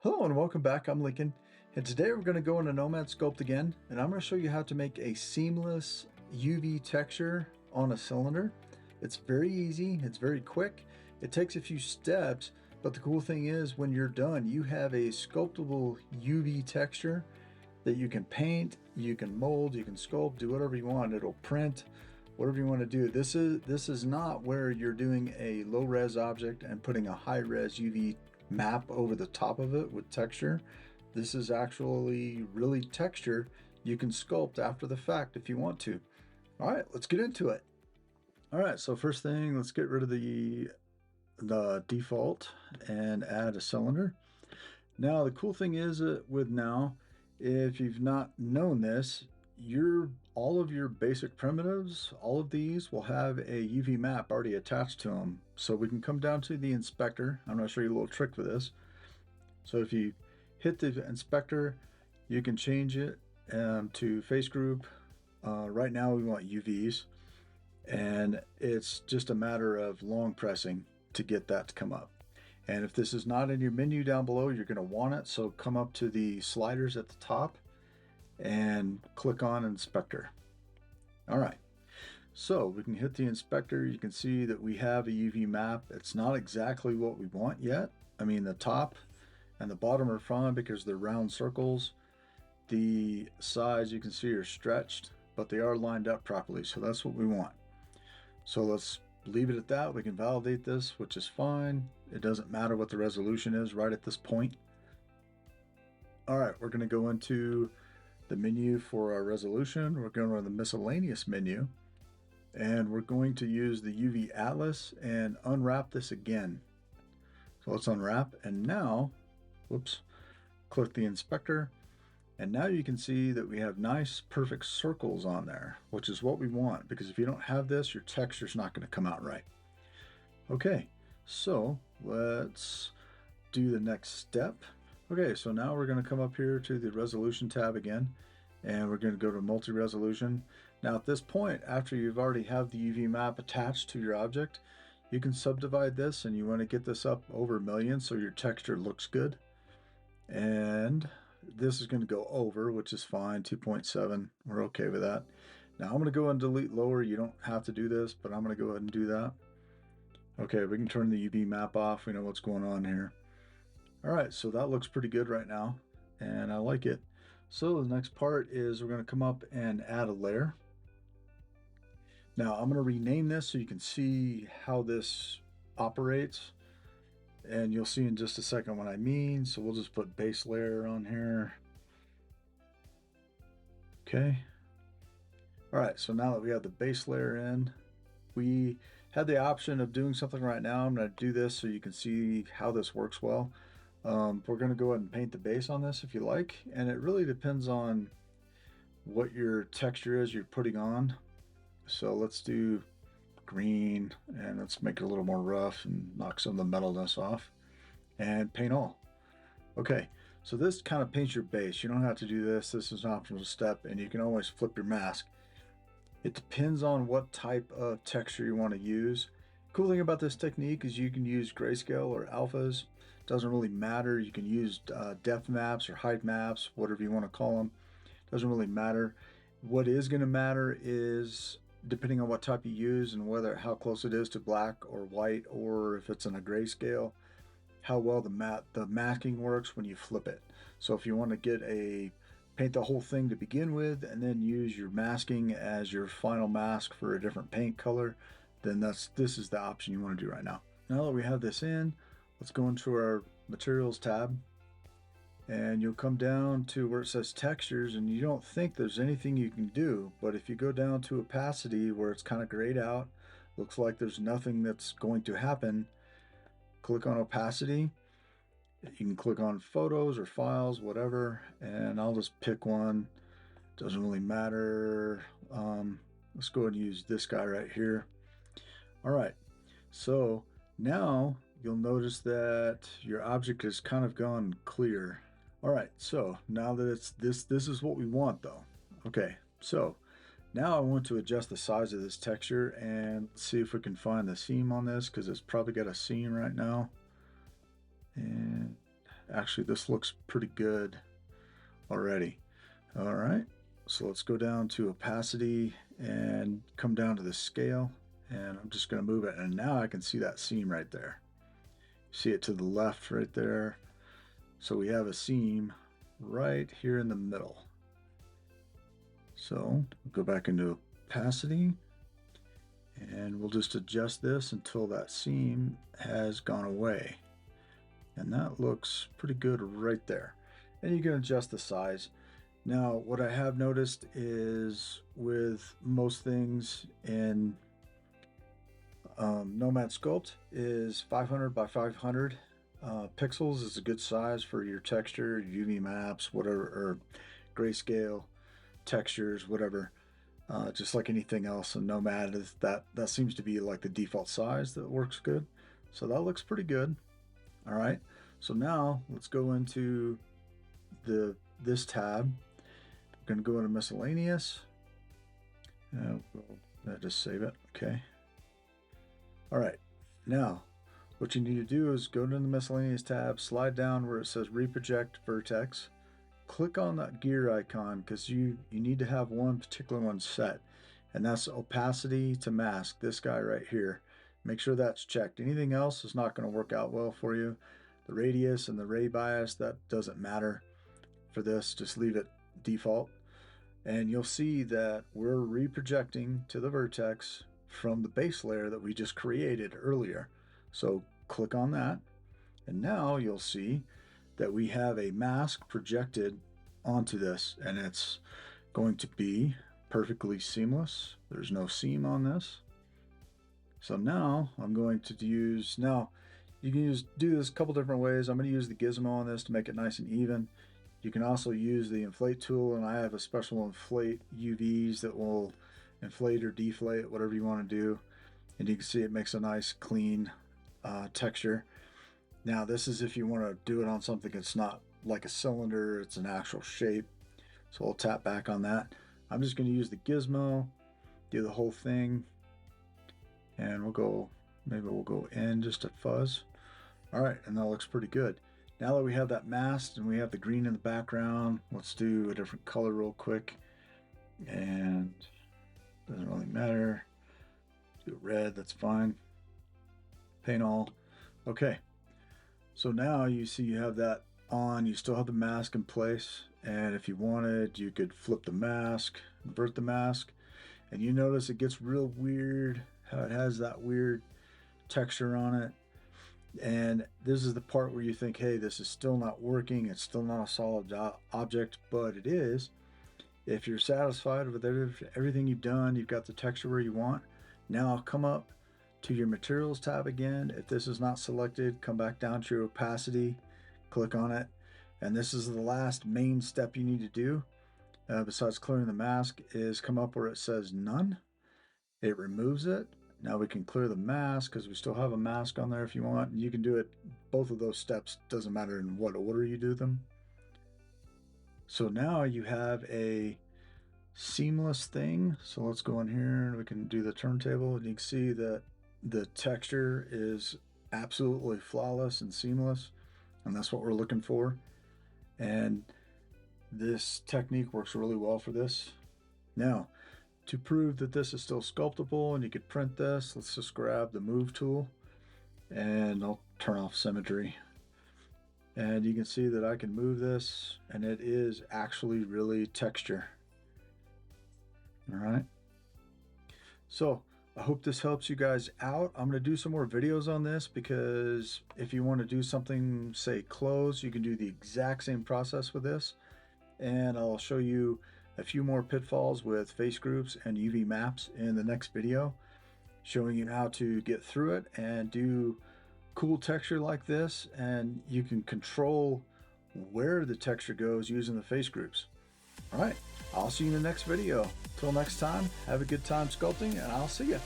Hello and welcome back. I'm Lincoln, and today we're going to go into Nomad Sculpt again, and I'm going to show you how to make a seamless UV texture on a cylinder. It's very easy, it's very quick, it takes a few steps, but the cool thing is when you're done, you have a sculptable UV texture that you can paint, you can mold, you can sculpt, do whatever you want. It'll print, whatever you want to do. This is not where you're doing a low-res object and putting a high-res UV map over the top of it with texture. This is actually really texture you can sculpt after the fact if you want to. All right, let's get into it. All right, so first thing, let's get rid of the default and add a cylinder. Now, the cool thing is with now, if you've not known this, all of your basic primitives, all of these will have a UV map already attached to them. So we can come down to the inspector. I'm going to show you a little trick for this. So if you hit the inspector, you can change it to face group. Right now we want UVs, and it's just a matter of long pressing to get that to come up. And if this is not in your menu down below, you're going to want it. So come up to the sliders at the top and click on inspector. All right, so we can hit the inspector. You can see that we have a UV map. It's not exactly what we want yet. I mean, the top and the bottom are fine because they're round circles. The sides you can see are stretched, but they are lined up properly, so that's what we want. So let's leave it at that. We can validate this, which is fine. It doesn't matter what the resolution is right at this point. All right, we're going to go into the menu for our resolution. We're going to the miscellaneous menu, and we're going to use the UV Atlas and unwrap this again. So let's unwrap, and now, whoops, click the inspector, and now you can see that we have nice perfect circles on there, which is what we want, because if you don't have this, your texture's not going to come out right. Okay, so let's do the next step. Okay, so now we're going to come up here to the resolution tab again, and we're going to go to multi-resolution. Now at this point, after you've already have the UV map attached to your object, you can subdivide this, and you want to get this up over 1 million so your texture looks good. And this is going to go over, which is fine, 2.7. We're okay with that. Now I'm going to go and delete lower. You don't have to do this, but I'm going to go ahead and do that. Okay, we can turn the UV map off. We know what's going on here. All right, so that looks pretty good right now, and I like it. So the next part is we're going to come up and add a layer. Now I'm going to rename this so you can see how this operates, and you'll see in just a second what I mean. So we'll just put base layer on here. Okay. All right, so now that we have the base layer in, we had the option of doing something right now. I'm going to do this so you can see how this works well. We're going to go ahead and paint the base on this if you like, and it really depends on what your texture is you're putting on. So let's do green, and let's make it a little more rough and knock some of the metalness off, and paint all. Okay, so this kind of paints your base. You don't have to do this. This is an optional step, and you can always flip your mask. It depends on what type of texture you want to use. Cool thing about this technique is you can use grayscale or alphas. Doesn't really matter. You can use depth maps or height maps, whatever you want to call them. Doesn't really matter. What is going to matter is, depending on what type you use and how close it is to black or white, or if it's in a grayscale, how well the masking works when you flip it. So if you want to paint the whole thing to begin with and then use your masking as your final mask for a different paint color, then this is the option you want to do right now. Now that we have this in, let's go into our materials tab, and you'll come down to where it says textures, and you don't think there's anything you can do, but if you go down to opacity where it's kind of grayed out, looks like there's nothing that's going to happen, click on opacity. You can click on photos or files, whatever, and I'll just pick one. Doesn't really matter. Let's go ahead and use this guy right here. All right, so now you'll notice that your object has kind of gone clear. All right, so now that it's this is what we want though. Okay, so now I want to adjust the size of this texture and see if we can find the seam on this, because it's probably got a seam right now. And Actually, this looks pretty good already. All right, so let's go down to opacity and come down to the scale, and I'm just going to move it, and now I can see that seam right there. See it to the left right there. So we have a seam right here in the middle. So go back into opacity, and we'll just adjust this until that seam has gone away. And that looks pretty good right there. And you can adjust the size. Now, what I have noticed is with most things in Nomad Sculpt is 500 by 500 pixels is a good size for your texture, UV maps, whatever, or grayscale textures, whatever. Just like anything else in Nomad, is that seems to be like the default size that works good. So that looks pretty good. All right. So now let's go into this tab. We're going to go into miscellaneous. We'll just save it. Okay. All right. Now, what you need to do is go to the miscellaneous tab, slide down where it says Reproject Vertex. Click on that gear icon because you need to have one particular one set, and that's opacity to mask, this guy right here. Make sure that's checked. Anything else is not going to work out well for you. The radius and the ray bias, that doesn't matter for this. Just leave it default. And you'll see that we're reprojecting to the vertex from the base layer that we just created earlier. So click on that, and now you'll see that we have a mask projected onto this, and it's going to be perfectly seamless. There's no seam on this. So now I'm going to use, now you can do this a couple different ways. I'm going to use the gizmo on this to make it nice and even. You can also use the inflate tool, and I have a special inflate UVs that will inflate or deflate, whatever you want to do. And you can see it makes a nice clean texture. Now this is if you want to do it on something that's not like a cylinder, it's an actual shape. So we'll tap back on that. I'm just going to use the gizmo, do the whole thing, and maybe we'll go in just a fuzz. All right, and that looks pretty good. Now that we have that masked and we have the green in the background, let's do a different color real quick. And doesn't really matter. Do red, that's fine. Paint all. Okay. So now you see you have that on. You still have the mask in place. And if you wanted, you could flip the mask, invert the mask. And you notice it gets real weird, how it has that weird texture on it. And this is the part where you think, hey, this is still not working. It's still not a solid object, but it is. If you're satisfied with everything you've done, you've got the texture where you want. Now come up to your materials tab again. If this is not selected, come back down to your opacity, click on it. And this is the last main step you need to do, besides clearing the mask, is come up where it says none. It removes it. Now we can clear the mask because we still have a mask on there if you want. You can do it, both of those steps, doesn't matter in what order you do them. So now you have a seamless thing. So let's go in here and we can do the turntable, and you can see that the texture is absolutely flawless and seamless, and that's what we're looking for. And this technique works really well for this. Now, to prove that this is still sculptable and you could print this, let's just grab the move tool and I'll turn off symmetry. And you can see that I can move this and it is actually really texture. All right. So I hope this helps you guys out. I'm going to do some more videos on this because if you want to do something, say clothes, you can do the exact same process with this. And I'll show you a few more pitfalls with face groups and UV maps in the next video, showing you how to get through it and do cool texture like this, and you can control where the texture goes using the face groups. All right, I'll see you in the next video. Till next time, have a good time sculpting, and I'll see you.